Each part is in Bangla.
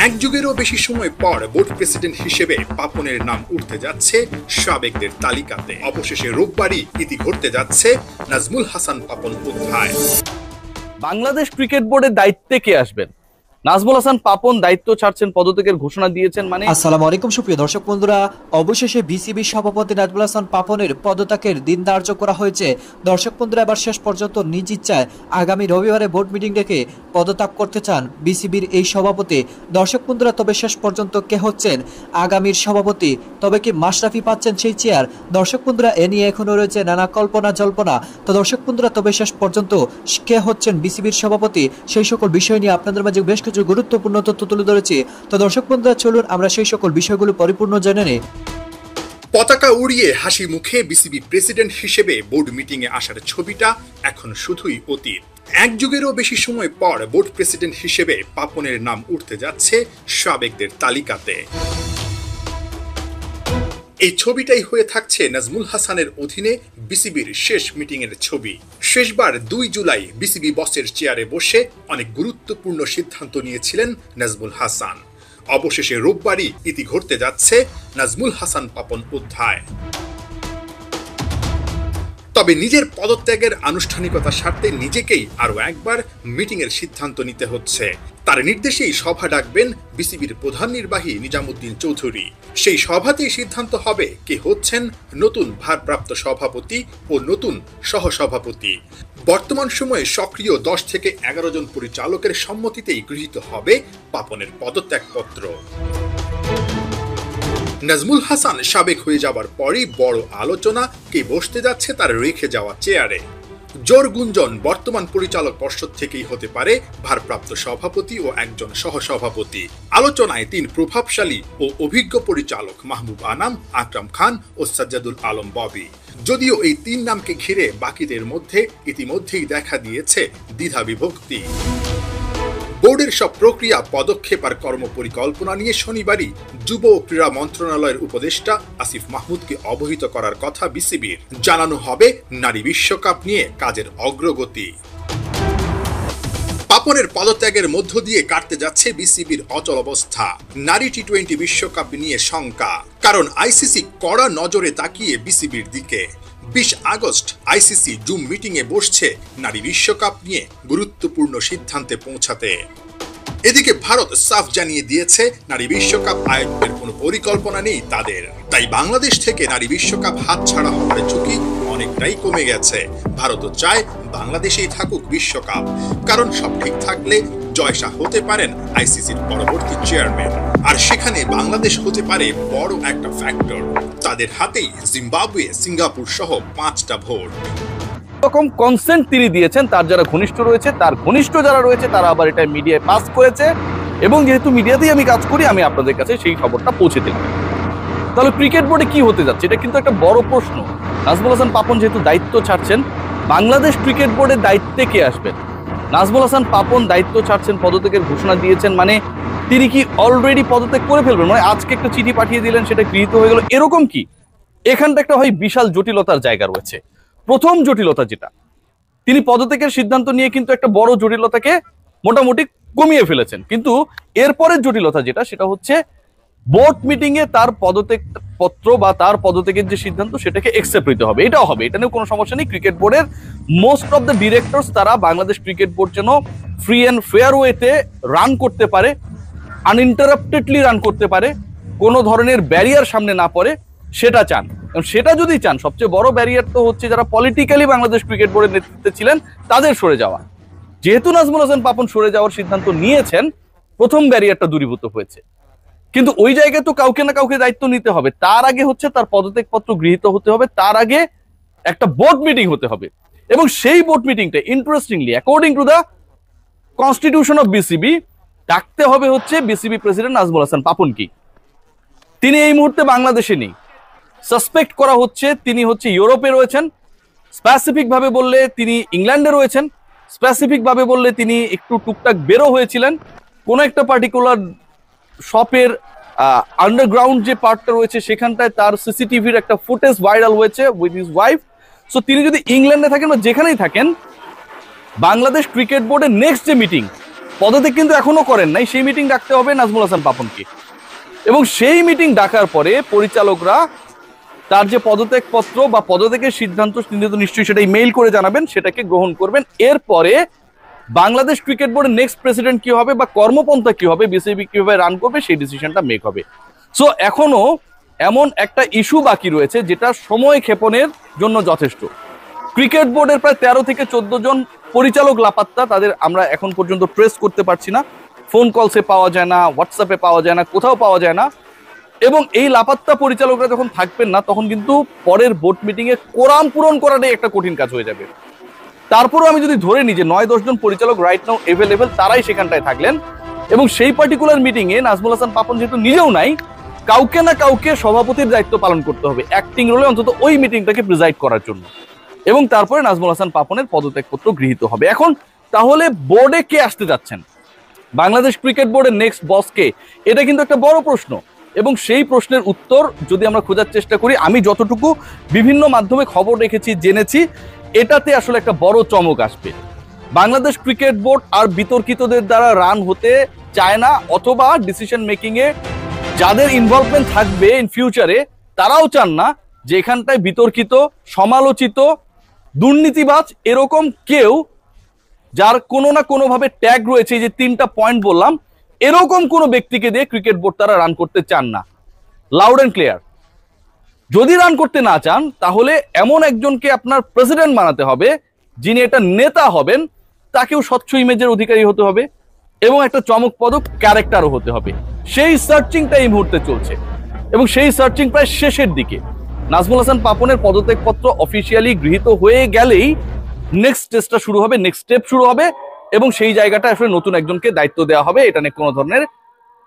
এক যুগেরও বেশি সময় পর বোর্ড প্রেসিডেন্ট হিসেবে পাপনের নাম উঠতে যাচ্ছে সাবেকদের তালিকাতে। অবশেষে রোববারই ইতি ঘটতে যাচ্ছে নাজমুল হাসান পাপন অধ্যায়। বাংলাদেশ ক্রিকেট বোর্ডের দায়িত্বে কে আসবেন? নাজমুল হাসান পাপন দায়িত্ব ছাড়ছেন, পদত্যাগের ঘোষণা দিয়েছেন। মানে আসসালামু আলাইকুম সুপ্রিয় দর্শক বন্ধুরা, অবশেষে বিসিবি সভাপতি নাজমুল হাসান পাপনের পদত্যাগের দিন ধার্য করা হয়েছে। দর্শক বন্ধুরা, এবার শেষ পর্যন্ত নিজ ইচ্ছায় আগামী রবিবারে বোর্ড মিটিং ডেকে পদত্যাগ করতে চান বিসিবির এই সভাপতি। দর্শক বন্ধুরা, তবে শেষ পর্যন্ত কে হচ্ছেন আগামীর সভাপতি? তবে কি মাশরাফি পাচ্ছেন সেই চেয়ার? দর্শক বন্ধুরা, এ নিয়ে এখনো রয়েছে নানা কল্পনা জল্পনা। তো দর্শক বন্ধুরা, তবে শেষ পর্যন্ত কে হচ্ছেন বিসিবির সভাপতি, সেই সকল বিষয় নিয়ে আপনাদের মাঝে বেশ কিছু গুরুত্বপূর্ণ তথ্য তুলে ধরেছি। তো দর্শক বন্ধুরা, চলুন আমরা সেই সকল বিষয়গুলো পরিপূর্ণ জেনে নিই। পতাকা উড়িয়ে হাসি মুখে বিসিবি প্রেসিডেন্ট হিসেবে বোর্ড মিটিং এ আসার ছবিটা এখন শুধুই অতীত। এক যুগেরও বেশি সময় পর বোর্ড প্রেসিডেন্ট হিসেবে পাপনের নাম উঠতে যাচ্ছে সাবেকদের তালিকাতে। এই ছবিটাই হয়ে থাকছে নাজমুল হাসানের অধীনে বিসিবির শেষ মিটিং এর ছবি। শেষবার 2 জুলাই বিসিবি বসের চেয়ারে বসে অনেক গুরুত্বপূর্ণ সিদ্ধান্ত নিয়েছিলেন নাজমুল হাসান। অবশেষে রোববারই ইতি ঘটতে যাচ্ছে নাজমুল হাসান পাপন অধ্যায়। তবে নিজের পদত্যাগের আনুষ্ঠানিকতার স্বার্থে নিজেকেই আরো একবার মিটিং এর সিদ্ধান্ত নিতে হচ্ছে। তার নির্দেশেই সভা ডাকবেন বিসিবির প্রধান নির্বাহী নিজামুদ্দিন চৌধুরী। সেই সভাতেই সিদ্ধান্ত হবে কে হচ্ছেন নতুন ভারপ্রাপ্ত সভাপতি ও নতুন সহসভাপতি। বর্তমান সময়ে সক্রিয় 10 থেকে 11 জন পরিচালকের সম্মতিতেই গৃহীত হবে পাপনের পদত্যাগপত্র। নাজমুল হাসান সাবেক হয়ে যাবার পরই বড় আলোচনা কে বসতে যাচ্ছে তার রেখে যাওয়া চেয়ারে। জোর গুঞ্জন বর্তমান পরিচালক পর্ষদ থেকেই হতে পারে ভারপ্রাপ্ত সভাপতি ও একজন সহসভাপতি। আলোচনায় 3 প্রভাবশালী ও অভিজ্ঞ পরিচালক মাহবুব আনাম, আকরাম খান ও সাজ্জাদুল আলম ববি। যদিও এই 3 নামকে ঘিরে বাকিদের মধ্যে ইতিমধ্যেই দেখা দিয়েছে দ্বিধা বিভক্তি। বোর্ডের সব প্রক্রিয়া, পদক্ষেপ আর কর্মপরিকল্পনা নিয়ে শনিবারই যুব ও ক্রীড়া মন্ত্রণালয়ের উপদেষ্টা আসিফ মাহমুদকে অবহিত করার কথা বিসিবির। জানানো হবে নারী বিশ্বকাপ নিয়ে কাজের অগ্রগতি। পাপনের পদত্যাগের মধ্য দিয়ে কাটতে যাচ্ছে বিসিবির অচল অবস্থা। নারী টি-20 বিশ্বকাপ নিয়ে শঙ্কা, কারণ আইসিসি কড়া নজরে তাকিয়ে বিসিবির দিকে। 20 আগস্ট আইসিসি জুম মিটিং এ বসছে নারী বিশ্বকাপ নিয়ে গুরুত্বপূর্ণ সিদ্ধান্তে পৌঁছাতে। এদিকে ভারত সাফ জানিয়ে দিয়েছে নারী বিশ্বকাপ আয়োজনের কোনো পরিকল্পনা নেই তাদের। তাই বাংলাদেশ থেকে নারী বিশ্বকাপ হাতছাড়া হওয়ার ঝুঁকি অনেকটাই কমে গেছে। ভারতও চায় বাংলাদেশেই থাকুক বিশ্বকাপ, কারণ সব ঠিক থাকলে জয়শাহ হতে পারেন আইসিসির পরবর্তী চেয়ারম্যান। আর সেখানে বাংলাদেশ হতে পারে বড় একটা ফ্যাক্টর। তাদের হাতেই জিম্বাবুয়ে, সিঙ্গাপুর সহ 5টা ভোট। এরকম কনসেন্ট তিনি দিয়েছেন, তার যারা ঘনিষ্ঠ রয়েছে, তার ঘনিষ্ঠ যারা রয়েছে তারা আবার এটা মিডিয়ায় পাস করেছে, এবং যেহেতু মিডিয়াতেই আমি কাজ করি, আমি আপনাদের কাছে সেই খবরটা পৌঁছে দিলাম। তাহলে ক্রিকেট বোর্ডে কি হতে যাচ্ছে, এটা কিন্তু একটা বড় প্রশ্ন। নাজমুল হাসান পাপন যেহেতু দায়িত্ব ছাড়ছেন, বাংলাদেশ ক্রিকেট বোর্ডের দায়িত্বে কে আসবেন? নাজমুল হাসান পাপন দায়িত্ব ছাড়ছেন, পদত্যাগের ঘোষণা দিয়েছেন। মানে তিনি কি অলরেডি পদত্যাগ করে ফেলবেন? মানে আজকে একটা চিঠি পাঠিয়ে দিলেন, সেটা গৃহীত হয়ে গেল, এরকম কি? এখানটা একটা হয় বিশাল জটিলতার জায়গা রয়েছে। প্রথম জটিলতা যেটা, তিনি পদত্যাগের সিদ্ধান্ত নিয়ে কিন্তু একটা বড় জটিলতাকে মোটামুটি কমিয়ে ফেলেছেন। কিন্তু এরপরের জটিলতা যেটা, সেটা হচ্ছে বোর্ড মিটিং এ তার পদত্যাগ পত্র বা তার পদত্যাগের যে সিদ্ধান্ত সেটাকে একসেপ্ট নিতে হবে। এটাও হবে, এটা নিয়ে কোনো সমস্যা নেই। ক্রিকেট বোর্ডের মোস্ট অফ দ্য ডিরেক্টরস তারা বাংলাদেশ ক্রিকেট বোর্ড যেন ফ্রি অ্যান্ড ফেয়ার ওয়েতে রান করতে পারে, আনইন্টারাপ্টেডলি রান করতে পারে, কোনো ধরনের ব্যারিয়ার সামনে না পড়ে, সেটা চান। সেটা যদি চান, সবচেয়ে বড় ব্যারিয়ার তো হচ্ছে যারা পলিটিক্যালি বাংলাদেশ ক্রিকেট বোর্ডের নেতৃত্বে ছিলেন তাদের সরে যাওয়া। যেহেতু নাজমুল হাসান পাপন সরে যাওয়ার সিদ্ধান্ত নিয়েছেন, প্রথম ব্যারিয়ারটা দূরীভূত হয়েছে। কিন্তু ওই জায়গায় তো কাউকে না কাউকে দায়িত্ব নিতে হবে। তার আগে হচ্ছে তার পদত্যাগপত্র গৃহীত হতে হবে, তার আগে একটা বোর্ড মিটিং হতে হবে। এবং সেই বোর্ড মিটিংটা interestingly according to the constitution of BCB ডাকতে হবে হচ্ছে বিসিবি প্রেসিডেন্ট নাজমুল হাসান পাপন। কি তিনি এই মুহূর্তে বাংলাদেশে নেই, সাসপেক্ট করা হচ্ছে তিনি হচ্ছে ইউরোপে রয়েছেন, স্পেসিফিক ভাবে বললে তিনি ইংল্যান্ডে রয়েছেন, স্পেসিফিক ভাবে বললে তিনি একটু টুকটাক বেরো হয়েছিলেন কোন একটা পার্টিকুলার শপের আন্ডারগ্রাউন্ড যে পার্টটা রয়েছে সেখানটায় তার সিসিটিভির একটা ফুটেজ ভাইরাল হয়েছে উইথ হিজ ওয়াইফ। সো তিনি যদি ইংল্যান্ডে থাকেন বা যেখানেই থাকেন, বাংলাদেশ ক্রিকেট বোর্ডের নেক্সট যে মিটিং পদত্যাগ কিন্তু এখনো করেন নাই, সেই মিটিং ডাকতে হবে নাজমুল হাসান পাপনকে, এবং সেই মিটিং ডাকার পরে পরিচালকরা তার যে পদত্যাগ পত্র বা পদত্যাগের সিদ্ধান্ত তিনি তো নিশ্চয়ই সেটাই মেইল করে জানাবেন, সেটাকে গ্রহণ করবেন। এরপরে বাংলাদেশ ক্রিকেট বোর্ডের নেক্সট প্রেসিডেন্ট কি হবে বা কর্মপন্থা কি হবে, বিসিবি কিভাবে রান করবে, সেই ডিসিশনটা মেক হবে। সো এখনো এমন একটা ইস্যু বাকি রয়েছে যেটা সময় ক্ষেপণের জন্য যথেষ্ট। ক্রিকেট বোর্ডের প্রায় 13 থেকে 14 জন পরিচালক লাপাত্তা, তাদের আমরা এখন পর্যন্ত ট্রেস করতে পারছি না, ফোন কলসে পাওয়া যায় না, হোয়াটসঅ্যাপে পাওয়া যায় না, কোথাও পাওয়া যায় না। এবং এই লাপাত্তা পরিচালকরা যখন থাকবেন না, তখন কিন্তু পরের বোর্ড মিটিং এ কোরাম পূরণ করাটাই একটা কঠিন কাজ হয়ে যাবে। তারপরেও আমি যদি ধরে নিই যে 9-10 জন পরিচালক রাইট নাও এভেলেবেল, তারাই সেখানটায় থাকলেন, এবং সেই পার্টিকুলার মিটিং এ নাজমুল হাসান পাপন যেহেতু নিজেও নাই, কাউকে না কাউকে সভাপতির দায়িত্ব পালন করতে হবে, অ্যাক্টিং রোলে অন্তত ওই মিটিংটাকে প্রিজাইড করার জন্য, এবং তারপরে নাজমুল হাসান পাপনের পদত্যাগপত্র গৃহীত হবে। এখন তাহলে বোর্ডে কে আসতে যাচ্ছেন, বাংলাদেশ ক্রিকেট বোর্ডের নেক্সট বস কে, এটা কিন্তু একটা বড় প্রশ্ন। এবং সেই প্রশ্নের উত্তর যদি আমরা খোঁজার চেষ্টা করি, আমি যতটুকু বিভিন্ন মাধ্যমে খবর রেখেছি, জেনেছি, এটাতে আসলে একটা বড় চমক আসবে। বাংলাদেশ ক্রিকেট বোর্ড আর বিতর্কিতদের দ্বারা রান হতে চায় না, অথবা ডিসিশন মেকিং এ যাদের ইনভলভমেন্ট থাকবে ইন ফিউচারে, তারাও চান না যে এখানটায় বিতর্কিত, সমালোচিত, দুর্নীতিবাজ এরকম কেউ, যার কোনো না কোনো ভাবে ট্যাগ রয়েছে, যে 3টা পয়েন্ট বললাম, এরকম কোনো ব্যক্তিকে দিয়ে ক্রিকেট বোর্ড তারা রান করতে চান না, লাউড এন্ড ক্লিয়ার। যদি রান করতে না চান, তাহলে এমন একজনকে আপনার প্রেসিডেন্ট বানাতে হবে যিনি এটা নেতা হবেন, তাকেও স্বচ্ছ ইমেজের অধিকারী হতে হবে, এবং একটা চমকপ্রদ ক্যারেক্টারও হতে হবে। সেই সার্চিংটা এই মুহূর্তে চলছে, এবং সেই সার্চিং প্রায় শেষের দিকে। নাজমুল হাসান পাপনের পদত্যাগপত্র অফিসিয়ালি গৃহীত হয়ে গেলেই নেক্সট স্টেজটা শুরু হবে, নেক্সট স্টেপ শুরু হবে, এবং সেই জায়গাটা আসলে নতুন একজনকে দায়িত্ব দেওয়া হবে। এটা নিয়ে কোনো ধরনের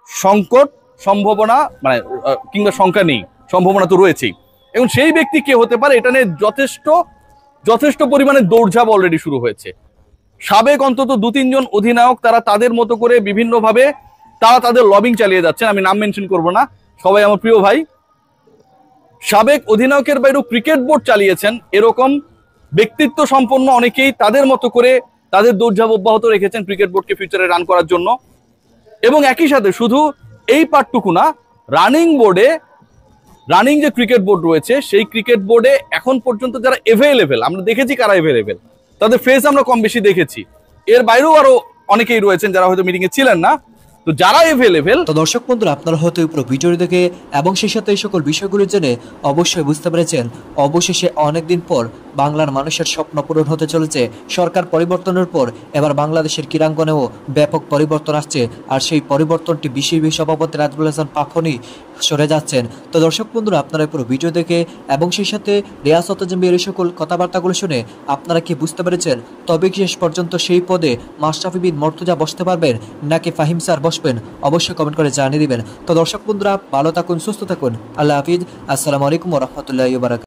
সংকট, সম্ভাবনা মানে কিংবা শঙ্কা নেই, সম্ভাবনা তো রয়েছেই। এবং সেই ব্যক্তি কে হতে পারে, এটা নিয়ে যথেষ্ট পরিমাণে দৌড়ঝাঁপ অলরেডি শুরু হয়েছে। সাবেক অন্তত 2-3 জন অধিনায়ক, তারা তাদের মতো করে বিভিন্নভাবে তারা তাদের লবিং চালিয়ে যাচ্ছেন। আমি নাম মেনশন করব না, সবাই আমার প্রিয় ভাই। সাবেক অধিনায়কের বাইরেও ক্রিকেট বোর্ড চালিয়েছেন এরকম ব্যক্তিত্ব সম্পন্ন অনেকেই তাদের মতো করে তাদের দৌড়ঝাঁপ অব্যাহত রেখেছেন ক্রিকেট বোর্ডকে ফিউচারে রান করার জন্য। এবং একই সাথে শুধু এই পার্টটুকু না, রানিং যে ক্রিকেট বোর্ড রয়েছে, সেই ক্রিকেট বোর্ডে এখন পর্যন্ত যারা এভেলেবেল, আমরা দেখেছি কারা এভেলেবেল, তাদের ফেস আমরা কম বেশি দেখেছি, এর বাইরেও আরো অনেকেই রয়েছেন যারা হয়তো মিটিং এ ছিলেন না, তো যারা এভেলেবেল। তো দর্শক বন্ধুরা, আপনারা হয়তো পুরো ভিডিও দেখে এবং সেই সাথে এই সকল বিষয়গুলো জেনে অবশ্যই বুঝতে পেরেছেন, অবশেষে অনেকদিন পর বাংলার মানুষের স্বপ্ন পূরণ হতে চলেছে। সরকার পরিবর্তনের পর এবার বাংলাদেশের ক্রীড়াঙ্গনেও ব্যাপক পরিবর্তন আসছে, আর সেই পরিবর্তনটি বিসিবি সভাপতি নাজমুল হাসান পাপনই সরে যাচ্ছেন। তো দর্শক বন্ধুরা, আপনারা পুরো ভিডিও দেখে এবং সেই সাথে রিয়াসত জামির এই সকল কথাবার্তাগুলো শুনে আপনারা কি বুঝতে পেরেছেন, তবে কি শেষ পর্যন্ত সেই পদে মাশরাফি বিন মুর্তজা বসতে পারবেন নাকি ফাহিম স্যার বসবেন, অবশ্যই কমেন্ট করে জানিয়ে দিবেন। তো দর্শক বন্ধুরা, ভালো থাকুন, সুস্থ থাকুন, আল্লাহ হাফিজ, আসসালামু আলাইকুম ওয়া রাহমাতুল্লাহি ওয়া বারাকাতুহু।